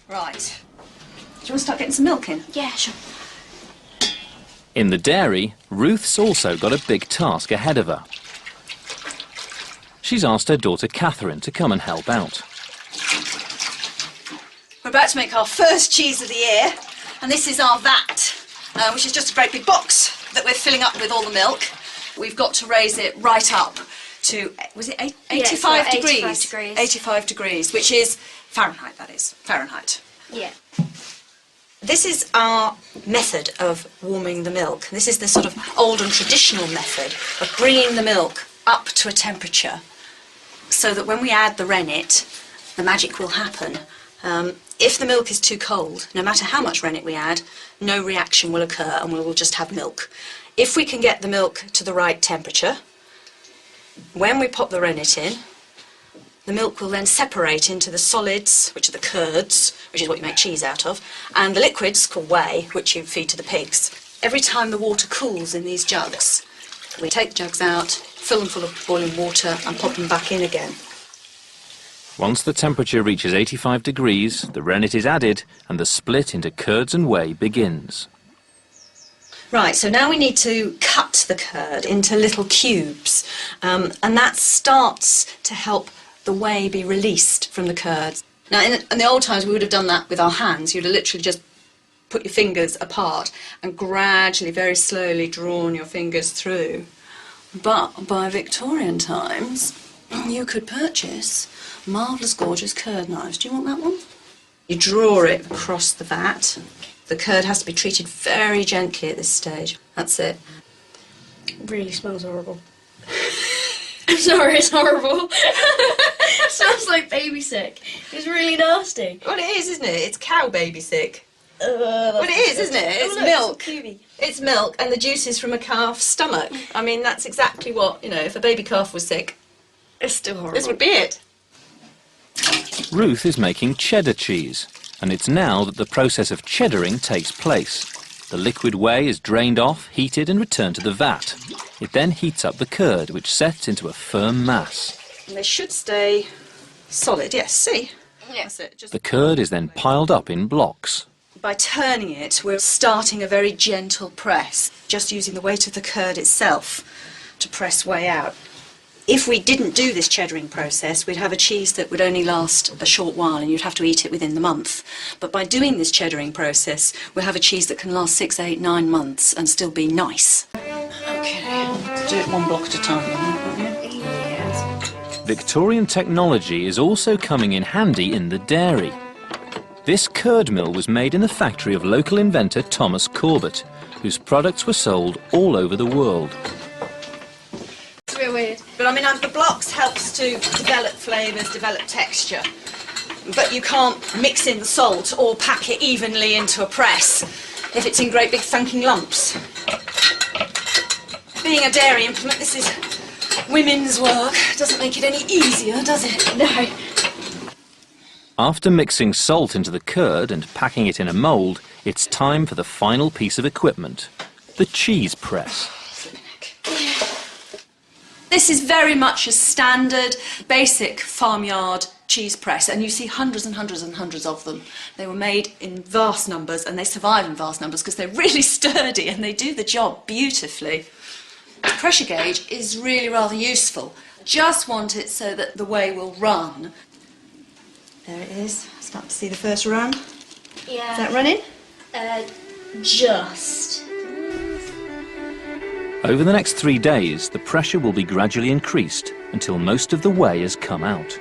Right. Do you want to start getting some milk in? Yeah, sure. In the dairy, Ruth's also got a big task ahead of her. She's asked her daughter Catherine to come and help out. We're about to make our first cheese of the year, and this is our vat, which is just a great big box that we're filling up with all the milk. We've got to raise it right up to, was it 85 degrees? 85 degrees. 85 degrees, which is Fahrenheit, that is. Fahrenheit. Yeah. This is our method of warming the milk. This is the sort of old and traditional method of bringing the milk up to a temperature so that when we add the rennet, the magic will happen. If the milk is too cold, no matter how much rennet we add, no reaction will occur and we will just have milk. If we can get the milk to the right temperature, when we pop the rennet in, the milk will then separate into the solids, which are the curds, which is what you make cheese out of, and the liquids, called whey, which you feed to the pigs. Every time the water cools in these jugs, we take the jugs out, fill them full of boiling water and pop them back in again. Once the temperature reaches 85 degrees, the rennet is added and the split into curds and whey begins. Right, so now we need to cut the curd into little cubes, and that starts to help the whey be released from the curds. Now, in the old times, we would have done that with our hands. You'd have literally just put your fingers apart and gradually, very slowly drawn your fingers through. But by Victorian times, you could purchase marvellous, gorgeous curd knives. Do you want that one? You draw it across the vat. The curd has to be treated very gently at this stage. That's it. It really smells horrible. I'm sorry, it's horrible. It smells like baby sick. It's really nasty. Well, it is, isn't it? It's cow baby sick. Well, it is, isn't it? It's milk. It's It's milk and the juices from a calf's stomach. I mean, that's exactly what, you know, if a baby calf was sick, still horrible. this would be it. Ruth is making cheddar cheese, and it's now that the process of cheddaring takes place. The liquid whey is drained off, heated and returned to the vat. It then heats up the curd, which sets into a firm mass. And they should stay solid, yes, see? Yeah. That's it. Just The curd is then piled up in blocks. by turning it, we're starting a very gentle press, just using the weight of the curd itself to press whey out. If we didn't do this cheddaring process, we'd have a cheese that would only last a short while and you'd have to eat it within the month. But by doing this cheddaring process, we'll have a cheese that can last 6, 8, 9 months and still be nice. Okay, do it one block at a time. Yes. Victorian technology is also coming in handy in the dairy. This curd mill was made in the factory of local inventor Thomas Corbett, whose products were sold all over the world. It's a bit weird. But I mean, the blocks helps to develop flavours, develop texture. But you can't mix in the salt or pack it evenly into a press if it's in great big thunking lumps. Being a dairy implement, this is women's work. Doesn't make it any easier, does it? No. After mixing salt into the curd and packing it in a mould, it's time for the final piece of equipment, the cheese press. This is very much a standard, basic farmyard cheese press, and you see hundreds and hundreds and hundreds of them. They were made in vast numbers, and they survive in vast numbers because they're really sturdy and they do the job beautifully. The pressure gauge is really rather useful. Just want it so that the whey will run. There it is. Start to see the first run. Yeah. Is that running? Just. Over the next 3 days, the pressure will be gradually increased until most of the whey has come out.